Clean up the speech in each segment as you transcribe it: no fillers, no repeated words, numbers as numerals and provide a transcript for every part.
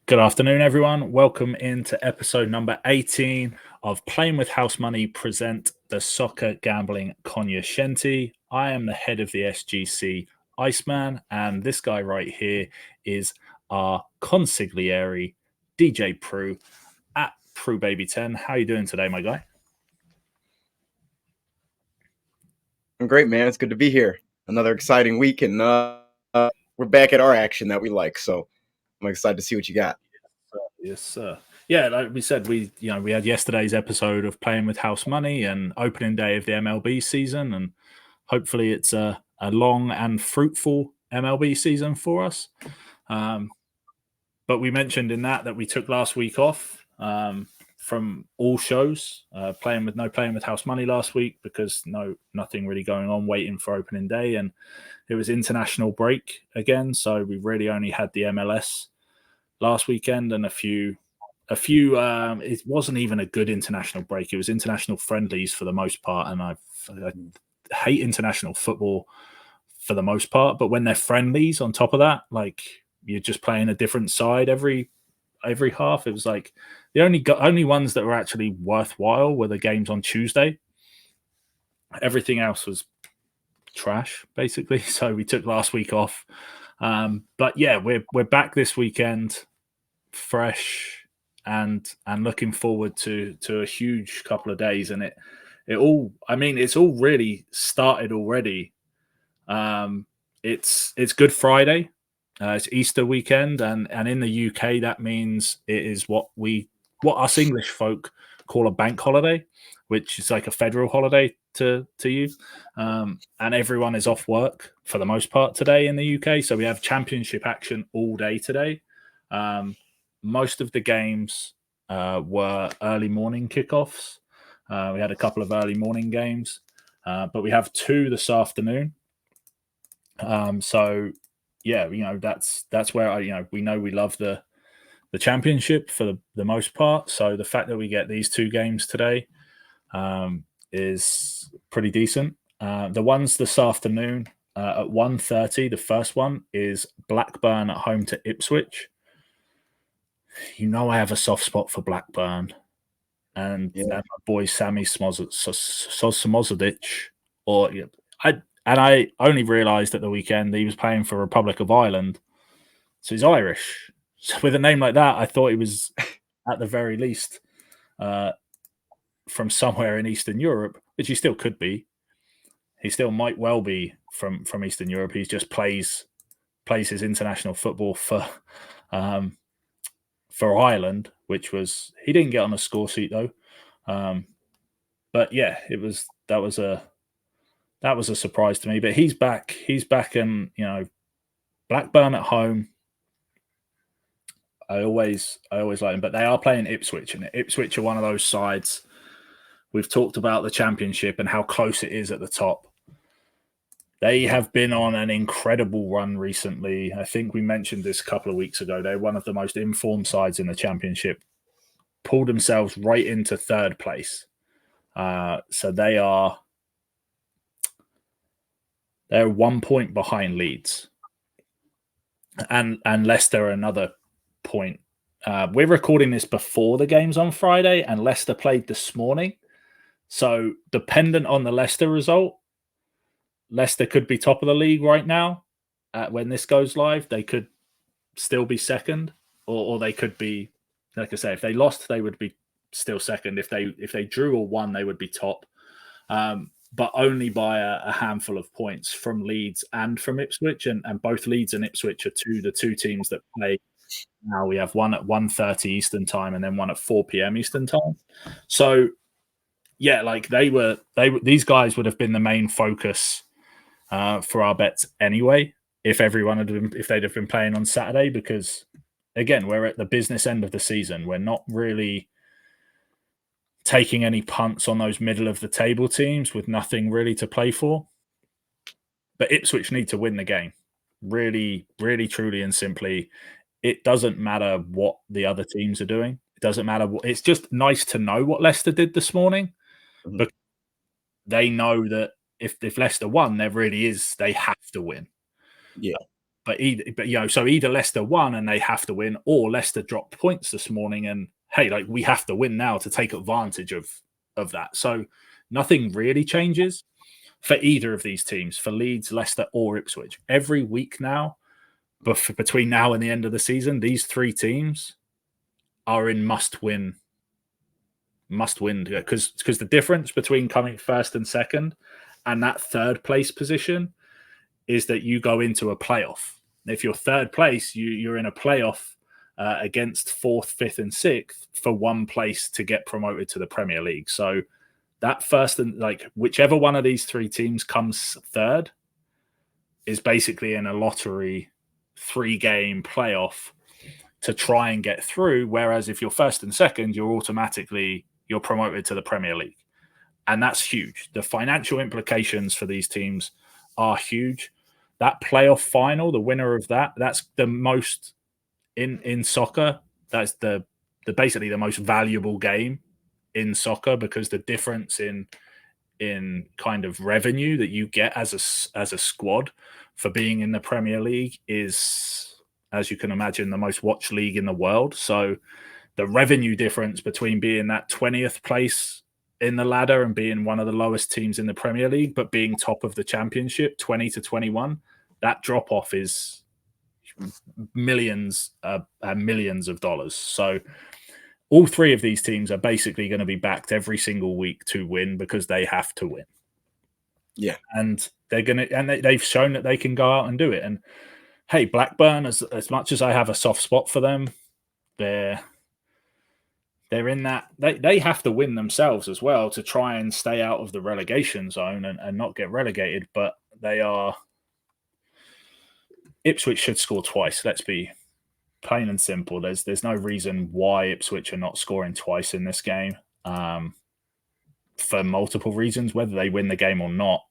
Good afternoon, everyone. Welcome into episode number 18 of Playing with House Money present the Soccer Gambling Cognoscenti. I am the head of the SGC Iceman, and this guy right here is our consigliere, DJ Pru, at PruBaby10. How you doing today, my guy? I'm great, man. It's good to be here. Another exciting week, and we're back at our action that we like. So I'm excited to see what you got. Yes, sir. Yeah, like we said, we had yesterday's episode of Playing with House Money and opening day of the MLB season, and hopefully it's a long and fruitful MLB season for us. But we mentioned in that we took last week off from all shows, playing with House Money last week because nothing really going on, waiting for opening day, and it was international break again, so we really only had the MLS last weekend and a few. It wasn't even a good international break. It was international friendlies for the most part, and I hate international football for the most part. But when they're friendlies, on top of that, like you're just playing a different side every half. It was like the only ones that were actually worthwhile were the games on Tuesday. Everything else was trash, basically. So we took last week off. But yeah, we're back this weekend, fresh and looking forward to a huge couple of days. And it's all really started already. It's Good Friday. It's Easter weekend, and in the UK that means it is what us English folk call a bank holiday, which is like a federal holiday to you. And everyone is off work for the most part today in the UK. So we have championship action all day today. Most of the games were early morning kickoffs. We had a couple of early morning games, but we have two this afternoon. So yeah, that's where we know we love the championship for the most part. So the fact that we get these two games today is pretty decent. The ones this afternoon at 1:30, the first one is Blackburn at home to Ipswich. I have a soft spot for Blackburn, and my boy Sammy Sosmozovic. I only realised at the weekend that he was playing for Republic of Ireland, so he's Irish. So with a name like that, I thought he was at the very least from somewhere in Eastern Europe, which he still could be. He still might well be from Eastern Europe. He just plays his international football for Ireland, which was he didn't get on a score sheet though. But yeah, that was a surprise to me. But he's back. He's back, and Blackburn at home. I always like him, but they are playing Ipswich, and Ipswich are one of those sides. We've talked about the championship and how close it is at the top. They have been on an incredible run recently. I think we mentioned this a couple of weeks ago. They're one of the most informed sides in the championship. Pulled themselves right into third place. So they're 1 point behind Leeds. And Leicester another point. We're recording this before the games on Friday, and Leicester played this morning. So dependent on the Leicester result, Leicester could be top of the league right now. When this goes live, they could still be second, or they could be, like I say, if they lost, they would be still second. If they drew or won, they would be top, but only by a handful of points from Leeds and from Ipswich. And both Leeds and Ipswich are the two teams that play now. We have one at 1:30 Eastern time and then one at 4 p.m. Eastern time. So yeah, like these guys would have been the main focus for our bets anyway, if they'd have been playing on Saturday, because again, we're at the business end of the season. We're not really taking any punts on those middle of the table teams with nothing really to play for. But Ipswich need to win the game. Really, really, truly and simply. It doesn't matter what the other teams are doing. It doesn't matter. It's just nice to know what Leicester did this morning. Mm-hmm. Because they know that if Leicester won, they have to win. Yeah. But so either Leicester won and they have to win, or Leicester dropped points this morning and hey, like we have to win now to take advantage of that. So nothing really changes for either of these teams, for Leeds, Leicester, or Ipswich. Every week now, between now and the end of the season, these three teams are in must win because the difference between coming first and second and that third place position is that you go into a playoff. If you're third place, you're in a playoff against fourth, fifth, and sixth for one place to get promoted to the Premier League. So that first and whichever one of these three teams comes third is basically in a lottery 3-game playoff to try and get through. Whereas if you're first and second, you're promoted to the Premier League. And that's huge. The financial implications for these teams are huge. That playoff final, the winner of that's the most in soccer. That's the basically the most valuable game in soccer, because the difference in kind of revenue that you get as a squad for being in the Premier League is, as you can imagine, the most watched league in the world. So the revenue difference between being that 20th place in the ladder and being one of the lowest teams in the Premier League, but being top of the Championship, 20 to 21, that drop off is millions and millions of dollars. So all three of these teams are basically going to be backed every single week to win because they have to win. Yeah. And they've shown that they can go out and do it. And hey, Blackburn, as much as I have a soft spot for them, they're in that they have to win themselves as well to try and stay out of the relegation zone and not get relegated. But Ipswich should score twice. Let's be plain and simple. There's no reason why Ipswich are not scoring twice in this game, for multiple reasons, whether they win the game or not.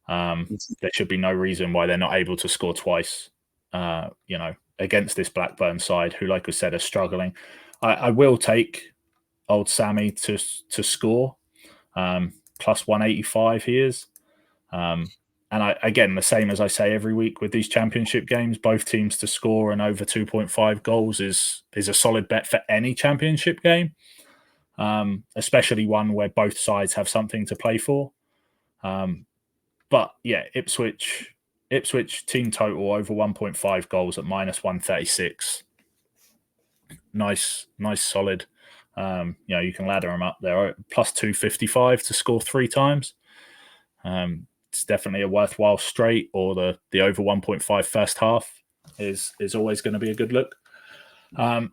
There should be no reason why they're not able to score twice, against this Blackburn side, who, like I said, are struggling. I will take old Sammy to score, plus 185 he is. And again, the same as I say every week with these championship games, both teams to score and over 2.5 goals is a solid bet for any championship game, especially one where both sides have something to play for. But yeah, Ipswich team total over 1.5 goals at minus 136. Nice, solid. You can ladder them up there. Plus 255 to score 3 times. It's definitely a worthwhile straight, or the over 1.5 first half is always going to be a good look. And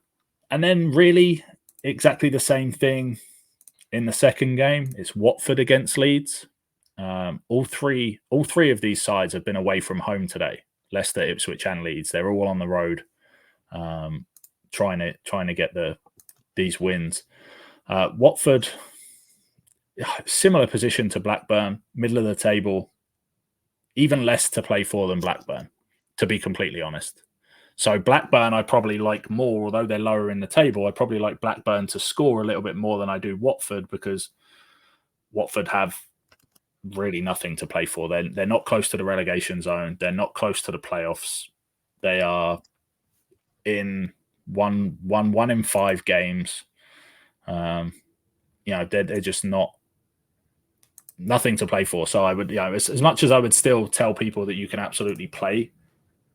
then really exactly the same thing in the second game. It's Watford against Leeds. All three of these sides have been away from home today. Leicester, Ipswich, and Leeds. They're all on the road, trying to get these wins. Watford, similar position to Blackburn, middle of the table, even less to play for than Blackburn, to be completely honest. So Blackburn I probably like more, although they're lower in the table. I probably like Blackburn to score a little bit more than I do Watford, because Watford have really nothing to play for. They're not close to the relegation zone. They're not close to the playoffs. They are in one in 5 games. They're just nothing to play for. So I would, as much as I would still tell people that you can absolutely play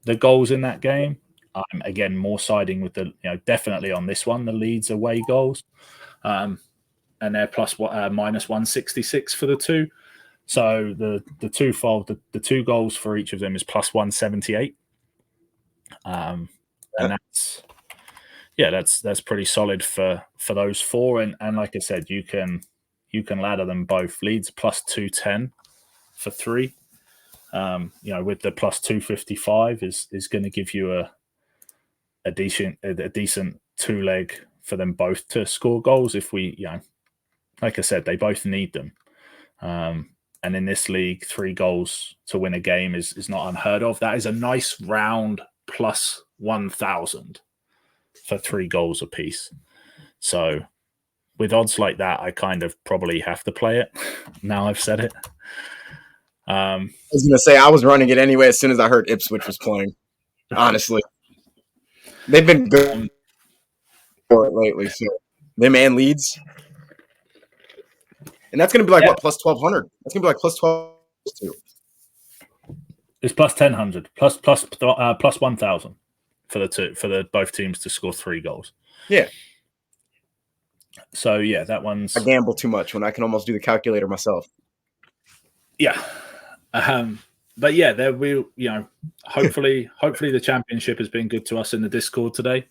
the goals in that game, I'm again more siding with definitely on this one, the Leeds away goals, and they're minus 166 for the two. So the twofold, the 2 goals for each of them is plus 178, and that's pretty solid for those 4. And like I said, you can ladder them both. Leeds plus 210 for 3. With the plus 255 is going to give you a decent 2-leg for them both to score goals. If we, like I said, they both need them. And in this league, 3 goals to win a game is not unheard of. That is a nice round plus 1,000 for 3 goals apiece. So with odds like that, I kind of probably have to play it. Now I've said it. I was going to say, I was running it anyway as soon as I heard Ipswich was playing. honestly. They've been good for it lately. So them and Leeds. And that's going to be like, what, plus 1,200? That's going to be like plus 12 too. It's plus 1,000, plus 1,000 for the both teams to score 3 goals. Yeah. So yeah, that one's. I gamble too much when I can almost do the calculator myself. Yeah. But yeah, there will, hopefully the championship has been good to us in the Discord today.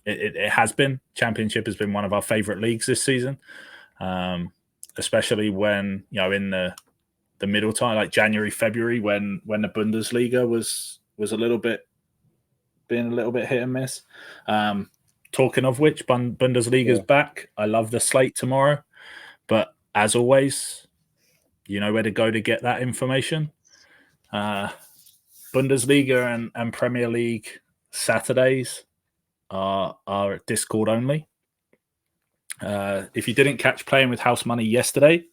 It has been. Championship has been one of our favorite leagues this season, especially when in the middle time, like January, February, when the Bundesliga was a little bit hit and miss. Talking of which, Bundesliga's back. I love the slate tomorrow, but as always, you know where to go to get that information. Bundesliga and Premier League Saturdays are at Discord only. If you didn't catch playing with house money yesterday,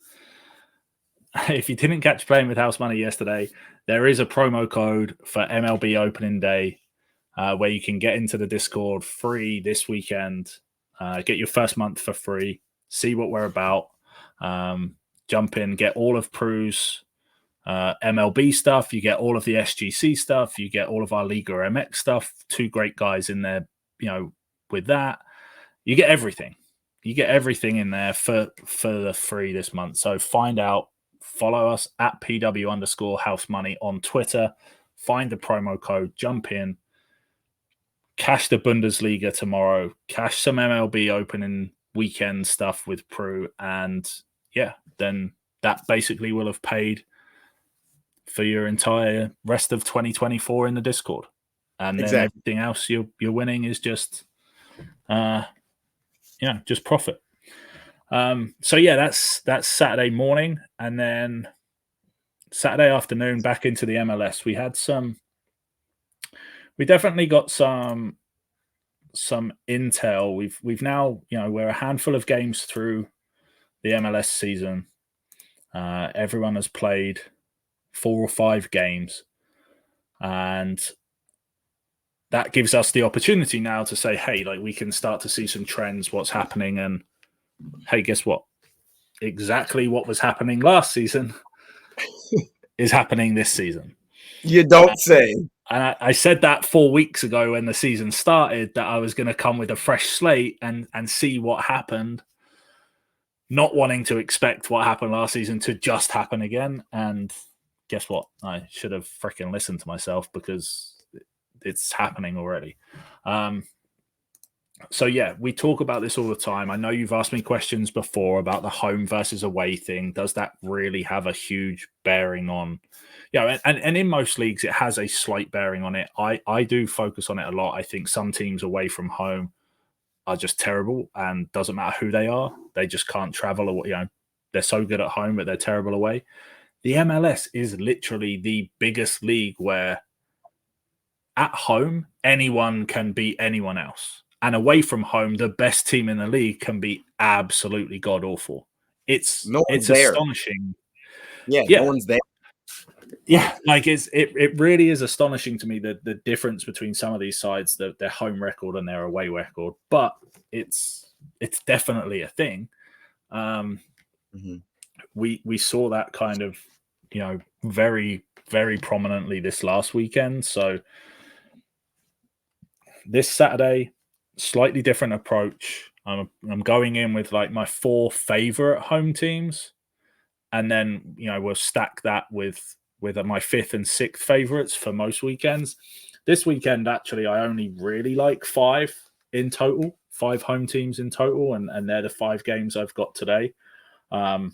there is a promo code for MLB opening day where you can get into the Discord free this weekend, get your first month for free, see what we're about, jump in, get all of Pru's MLB stuff, you get all of the SGC stuff, you get all of our Liga MX stuff, 2 great guys in there, with that. You get everything. You get everything in there for the free this month. So find out, follow us at PW_housemoney on Twitter, find the promo code, jump in, cash the Bundesliga tomorrow, cash some MLB opening weekend stuff with Pru, and yeah, then that basically will have paid for your entire rest of 2024 in the Discord. And then everything else you're winning is just just profit. So yeah, that's Saturday morning, and then Saturday afternoon back into the MLS. We definitely got some intel. We've now, we're a handful of games through the MLS season. Everyone has played 4 or 5 games, and that gives us the opportunity now to say, hey, like, we can start to see some trends, what's happening, and hey, guess what? Exactly what was happening last season is happening this season. You don't say. And I said that 4 weeks ago when the season started, that I was going to come with a fresh slate and see what happened, not wanting to expect what happened last season to just happen again. And guess what? I should have freaking listened to myself, because it's happening already. So yeah, we talk about this all the time. I know you've asked me questions before about the home versus away thing. Does that really have a huge bearing on, and in most leagues it has a slight bearing on it. I do focus on it a lot. I think some teams away from home are just terrible, and doesn't matter who they are, they just can't travel, or they're so good at home but they're terrible away. The MLS is literally the biggest league where at home anyone can beat anyone else, and away from home the best team in the league can be absolutely god awful. It's astonishing. No one's there. Yeah, like it really is astonishing to me, the difference between some of these sides, their home record and their away record. But it's definitely a thing. We saw that kind of very, very prominently this last weekend. So this Saturday, slightly different approach. I'm going in with like my 4 favorite home teams, and then we'll stack that with my 5th and 6th favorites for most weekends. This weekend, actually, I only really like 5 in total, 5 home teams in total, and they're the 5 games I've got today. And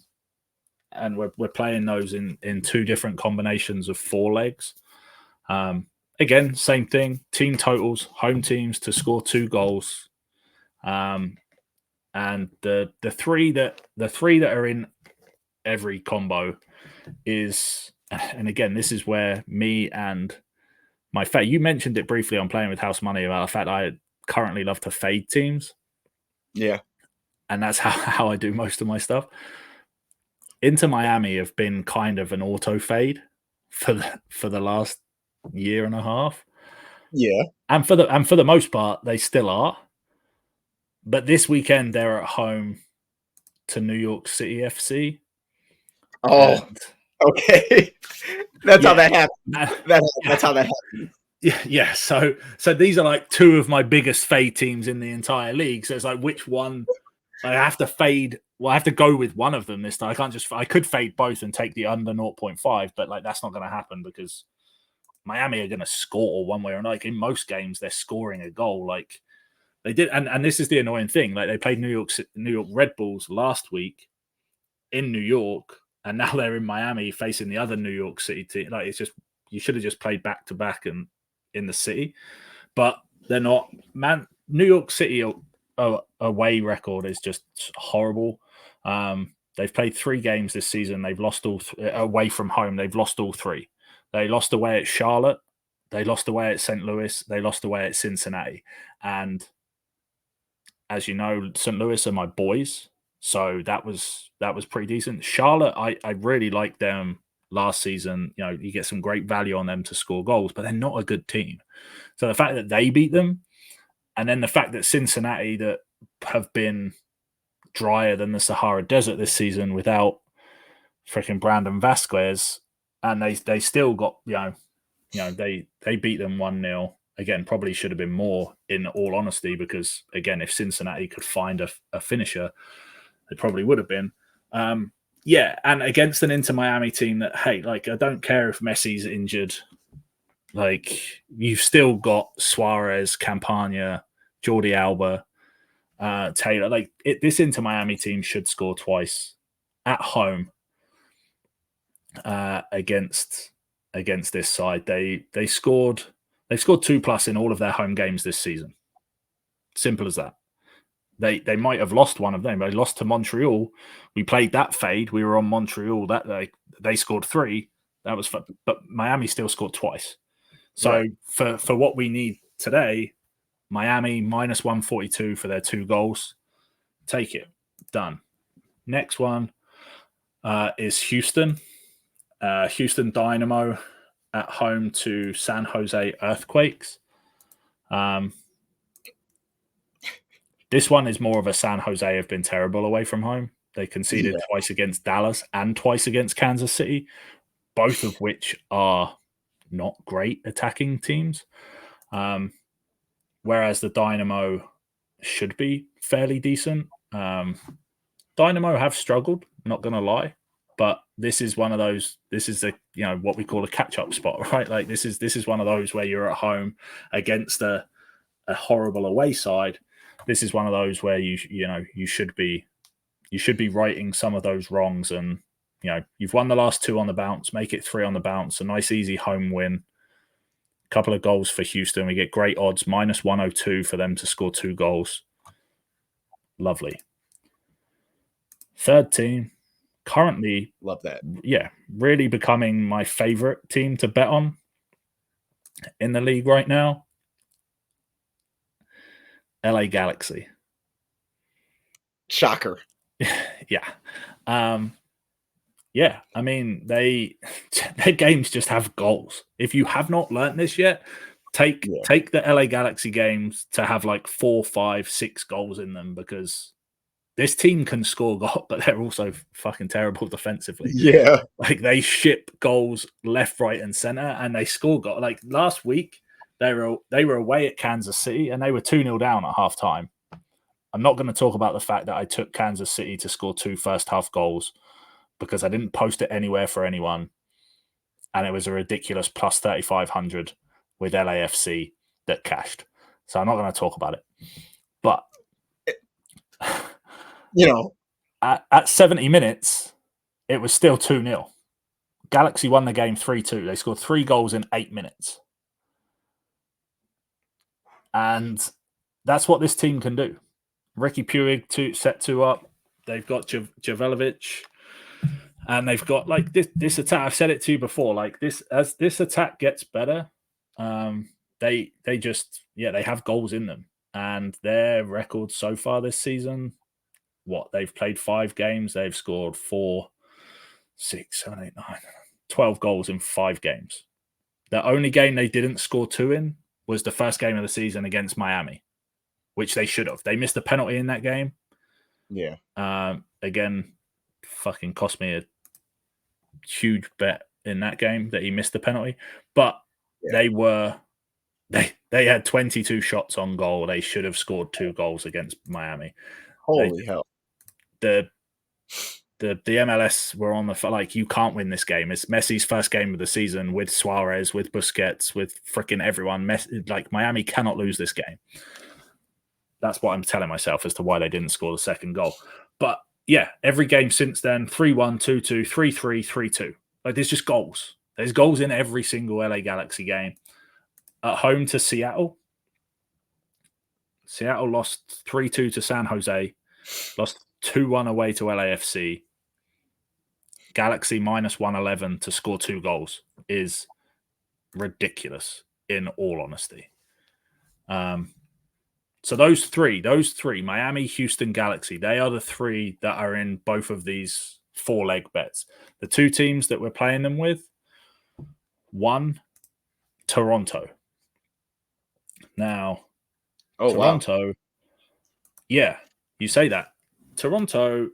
we're playing those in 2 different combinations of 4 legs. Again, same thing, team totals, home teams to score 2 goals. And the 3 that are in every combo is, and again, this is where me and my fade, you mentioned it briefly on Playing with House Money about the fact I currently love to fade teams. Yeah. And that's how I do most of my stuff. Inter Miami have been kind of an auto fade for the last year and a half. Yeah. And for the most part, they still are. But this weekend they're at home to New York City FC. Oh, And okay. That's how that happened. That's how that happened. Yeah. So these are like two of my biggest fade teams in the entire league. So it's like, which one I have to fade? Well, I have to go with one of them this time. I could fade both and take the under 0.5, but like that's not going to happen because Miami are going to score one way or another. Like in most games, they're scoring a goal. Like they did, and this is the annoying thing. Like they played New York Red Bulls last week in New York, and now they're in Miami facing the other New York City team. Like it's just you should have just played back to back and in the city, but they're not. Man, New York City away record is just horrible. They've played 3 games this season. They've lost all away from home. They've lost all 3. They lost away at Charlotte. They lost away at St. Louis. They lost away at Cincinnati. And as you know, St. Louis are my boys. So that was pretty decent. Charlotte, I really liked them last season. You know, you get some great value on them to score goals, but they're not a good team. So the fact that they beat them, and then the fact that Cincinnati, that have been drier than the Sahara Desert this season without freaking Brandon Vasquez, and they still got they beat them 1-0. Again, probably should have been more, in all honesty, because again, if Cincinnati could find a finisher, they probably would have been. Yeah, and against an Inter Miami team that, hey, like I don't care if Messi's injured. Like you've still got Suarez, Campagna, Jordi Alba, Taylor. Like this Inter Miami team should score twice at home against this side. They've scored 2+ in all of their home games this season. Simple as that. They might have lost one of them. They lost to Montreal. We played that fade. We were on Montreal. That they scored 3. That was fun. But Miami still scored twice. So right. for what we need today, Miami minus 142 for their 2 goals. Take it. Done. Next one is Houston. Houston Dynamo at home to San Jose Earthquakes. This one is more of a San Jose have been terrible away from home. They conceded twice against Dallas and twice against Kansas City, both of which are not great attacking teams. Whereas the Dynamo should be fairly decent. Dynamo have struggled, not going to lie, but this is one of those. This is what we call a catch-up spot, right? Like this is one of those where you're at home against a horrible away side. This is one of those where you should be righting some of those wrongs, and you've won the last 2 on the bounce, make it 3 on the bounce, a nice easy home win. Couple of goals for Houston. We get great odds, minus 102 for them to score 2 goals. Lovely. Third team, currently, love that. Yeah, really becoming my favorite team to bet on in the league right now. LA Galaxy. Shocker. Yeah. Yeah, I mean, their games just have goals. If you have not learned this yet, take the LA Galaxy games to have like 4, 5, 6 goals in them, because this team can score goals, but they're also fucking terrible defensively. Yeah. Like they ship goals left, right, and center, and they score goals. Like last week, they were away at Kansas City, and they were 2-0 down at halftime. I'm not going to talk about the fact that I took Kansas City to score 2 first-half goals because I didn't post it anywhere for anyone, and it was a ridiculous plus 3,500 with LAFC that cashed. So I'm not going to talk about it. But at 70 minutes, it was still 2-0. Galaxy won the game 3-2. They scored 3 goals in 8 minutes. And that's what this team can do. Ricky Puig set 2 up. They've got Javalovic. And they've got like this attack. I've said it to you before. Like this, as this attack gets better, they have goals in them. And their record so far this season, they've played 5 games. They've scored 4, 6, 7, 8, 9, 12 goals in 5 games. The only game they didn't score 2 in was the first game of the season against Miami, which they should have. They missed a penalty in that game. Yeah. Again, fucking cost me a huge bet in that game that he missed the penalty. But they had 22 shots on goal. They should have scored 2 goals against Miami. Holy hell. The MLS were on the like, you can't win this game. It's Messi's first game of the season with Suarez, with Busquets, with freaking everyone. Like, Miami cannot lose this game. That's what I'm telling myself as to why they didn't score the second goal. But yeah, every game since then, 3-1, 2-2, 3-3, 3-2. Like, there's just goals. There's goals in every single LA Galaxy game. At home to Seattle, Seattle lost 3-2 to San Jose, lost 2-1 away to LAFC. Galaxy minus 111 to score 2 goals is ridiculous, in all honesty. So those three, Miami, Houston, Galaxy, they are the 3 that are in both of these 4-leg bets. The 2 teams that we're playing them with, 1, Toronto. Now, Toronto, wow. Yeah, you say that. Toronto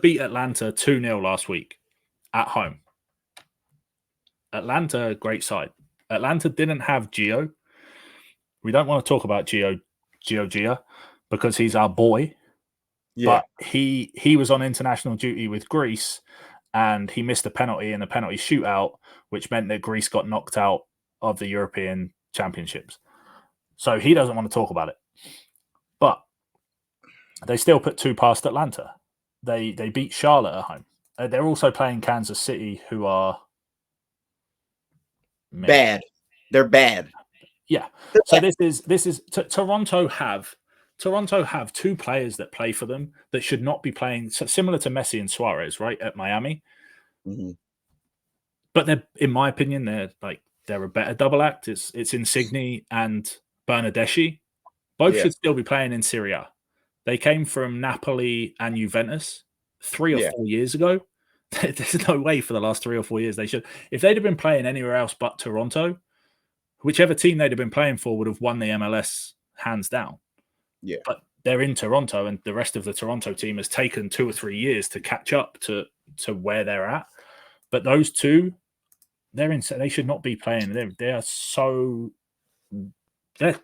beat Atlanta 2-0 last week at home. Atlanta, great side. Atlanta didn't have Gio. We don't want to talk about Gio because he's our boy. Yeah. But he was on international duty with Greece, and he missed a penalty in a penalty shootout, which meant that Greece got knocked out of the European Championships. So he doesn't want to talk about it. But they still put 2 past Atlanta. They beat Charlotte at home. They're also playing Kansas City, who are bad. They're bad. Yeah. So this is Toronto have 2 players that play for them that should not be playing, similar to Messi and Suarez, right, at Miami. Mm-hmm. But they're, in my opinion, they're a better double act. It's Insigne and Bernardeschi. Both should still be playing in Serie A. They came from Napoli and Juventus 3 or 4 years ago. There's no way for the last 3 or 4 years they should. If they'd have been playing anywhere else but Toronto, whichever team they'd have been playing for would have won the MLS hands down. Yeah. But they're in Toronto, and the rest of the Toronto team has taken 2 or 3 years to catch up to where they're at. But those 2, they should not be playing. They're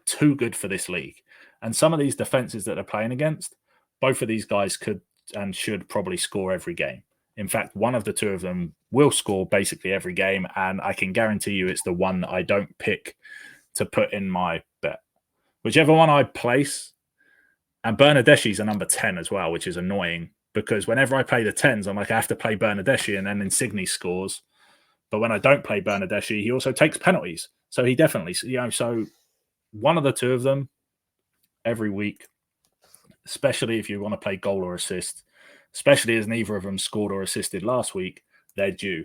too good for this league. And some of these defenses that they're playing against, both of these guys could and should probably score every game. In fact, one of the 2 of them will score basically every game, and I can guarantee you it's the one that I don't pick to put in my bet. Whichever one I place, and Bernardeschi's a number 10 as well, which is annoying because whenever I play the 10s, I'm like, I have to play Bernardeschi, and then Insigne scores. But when I don't play Bernardeschi, he also takes penalties. So he definitely, so one of the 2 of them every week, especially if you want to play goal or assist, especially as neither of them scored or assisted last week, they're due.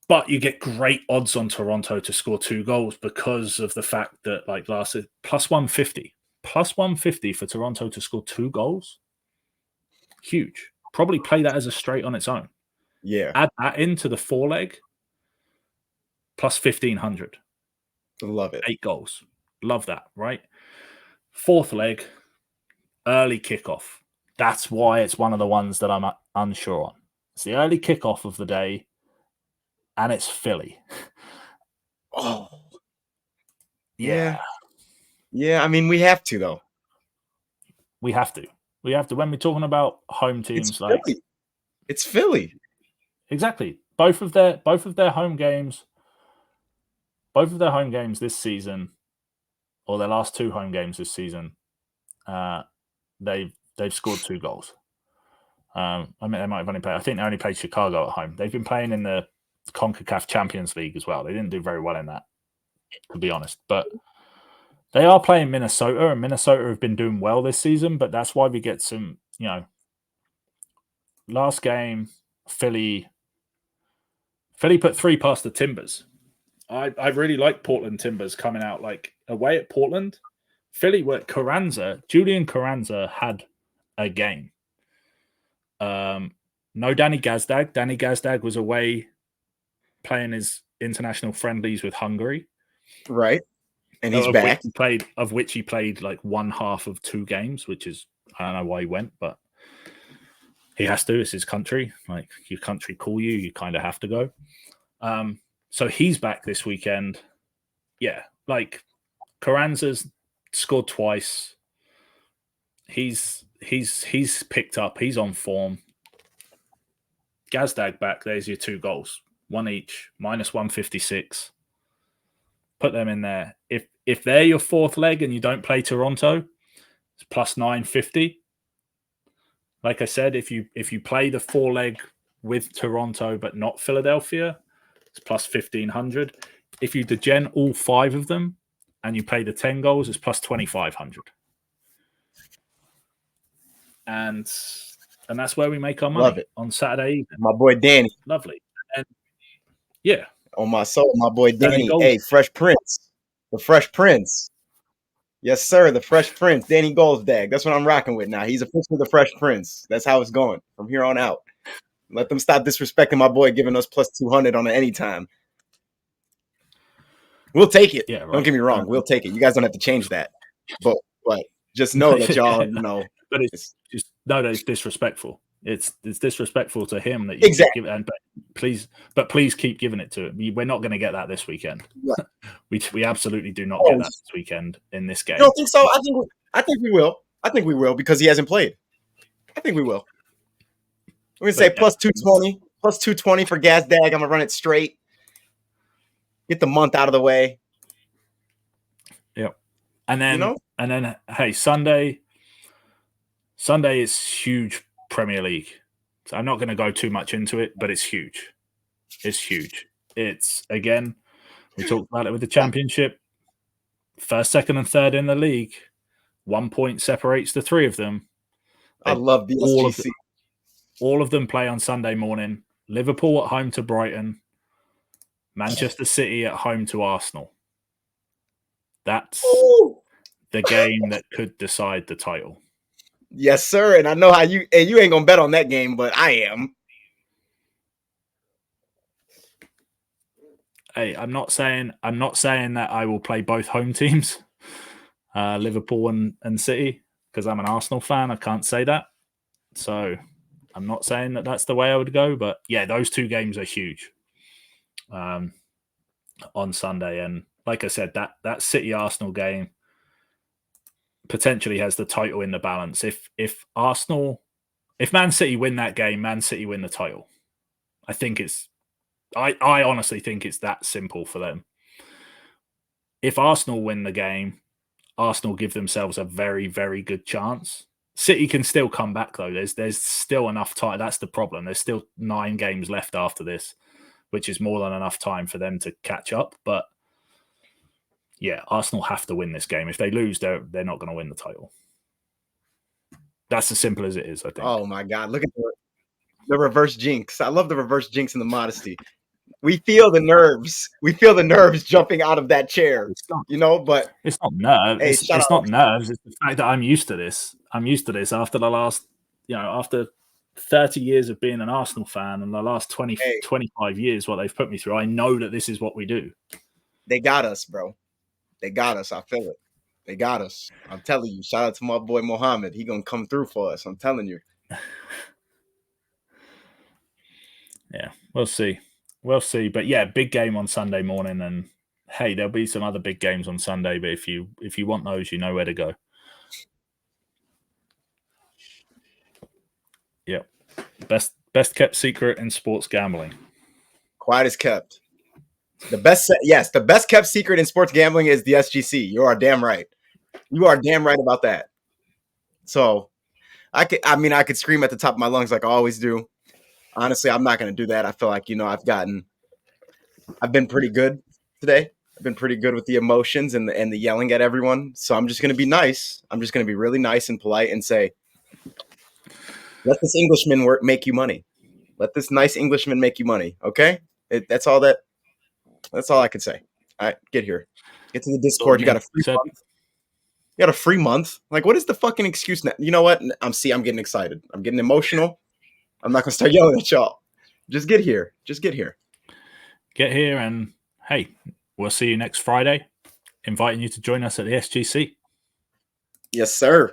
But you get great odds on Toronto to score 2 goals because of the fact that, like last, plus 150. Plus 150 for Toronto to score 2 goals. Huge. Probably play that as a straight on its own. Yeah. Add that into the 4-leg. Plus 1,500. Love it. 8 goals. Love that, right? 4th leg, early kickoff. That's why it's one of the ones that I'm unsure on. It's the early kickoff of the day, and it's Philly. Oh. Yeah. Yeah, I mean, we have to, though. We have to. When we're talking about home teams, it's Philly. Exactly. Both of their home games this season, or their last 2 home games this season, they've scored 2 goals. I mean, they might have only played. I think they only played Chicago at home. They've been playing in the CONCACAF Champions League as well. They didn't do very well in that, to be honest. But they are playing Minnesota, and Minnesota have been doing well this season. But that's why we get some, last game, Philly put 3 past the Timbers. I really like Portland Timbers coming out like away at Portland. Philly were Julian Carranza had a game. No Danny Gazdag. Danny Gazdag was away playing his international friendlies with Hungary. Right. And he's back. Of which he played like one half of 2 games, which is, I don't know why he went, but he has to. It's his country. Like, your country call you, you kind of have to go. So he's back this weekend. Yeah, like Carranza's scored twice. He's picked up. He's on form. Gazdag back. There's your 2 goals, 1 each, minus 156. Put them in there. If they're your 4th leg and you don't play Toronto, it's plus 950. Like I said, if you play the 4 leg with Toronto but not Philadelphia, it's plus 1500. If you degen all 5 of them and you play the 10 goals, it's plus 2500. And that's where we make our money. Love it. On Saturday evening. My boy Danny. Lovely. And yeah. On my soul, my boy Danny. Hey, Fresh Prince. The Fresh Prince. Yes, sir. The Fresh Prince. Danny Goldsdag. That's what I'm rocking with now. He's officially the Fresh Prince. That's how it's going from here on out. Let them stop disrespecting my boy, giving us plus 200 on it anytime. We'll take it. Yeah, right. Don't get me wrong. We'll take it. You guys don't have to change that. But just know that y'all, But it's just it's disrespectful. It's disrespectful to him that you exactly. Give it, but please keep giving it to him. We're not going to get that this weekend. Right. we absolutely do not get that this weekend in this game. You don't think so? I think we will. I think we will because he hasn't played. I think we will. We're gonna say plus 220, plus 220 for Gazdag. I'm gonna run it straight. Get the month out of the way. Yep. And then hey, Sunday is huge Premier League. So I'm not going to go too much into it, but it's huge. It's huge. It's, again, we talked about it with the Championship. 1st, 2nd, and 3rd in the league. 1 point separates the 3 of them. I love the SGC. All of them play on Sunday morning. Liverpool at home to Brighton. Manchester City at home to Arsenal. That's the game that could decide the title. Yes, sir. And I know how you ain't gonna bet on that game, but I am. Hey, I'm not saying that I will play both home teams, Liverpool and City, because I'm an Arsenal fan. I can't say that. So I'm not saying that that's the way I would go, but yeah, those 2 games are huge on Sunday. And like I said, that City Arsenal game potentially has the title in the balance. If Man City win that game, Man City win the title. I honestly think it's that simple for them. If Arsenal win the game, Arsenal give themselves a very, very good chance. City can still come back though. There's still enough time. That's the problem. There's still 9 games left after this, which is more than enough time for them to catch up. But yeah, Arsenal have to win this game. If they lose, they're not going to win the title. That's as simple as it is, I think. Oh, my God. Look at the reverse jinx. I love the reverse jinx and the modesty. We feel the nerves. We feel the nerves jumping out of that chair, but... It's not nerves. Hey, it's not nerves. It's the fact that I'm used to this. I'm used to this after the last, after 30 years of being an Arsenal fan and the last 25 years, what they've put me through. I know that this is what we do. They got us, bro. They got us. I feel it. They got us. I'm telling you. Shout out to my boy Mohammed. He gonna come through for us. I'm telling you. Yeah, we'll see. We'll see. But yeah, big game on Sunday morning. And hey, there'll be some other big games on Sunday. But if you want those, you know where to go. Yep. Best kept secret in sports gambling. Quiet as kept. The best kept secret in sports gambling is the SGC. You are damn right. You are damn right about that. So I could scream at the top of my lungs like I always do. Honestly, I'm not going to do that. I feel like, I've been pretty good today. I've been pretty good with the emotions and the yelling at everyone. So I'm just going to be nice. I'm just going to be really nice and polite and say, let this Englishman make you money. Let this nice Englishman make you money. Okay. That's all I could say. All right, get here. Get to the Discord. You got a free month. You got a free month. Like, what is the fucking excuse now? You know what? I'm getting excited. I'm getting emotional. I'm not gonna start yelling at y'all. Just get here. Just get here. get here, and hey, we'll see you next Friday. Inviting you to join us at the SGC. Yes, sir.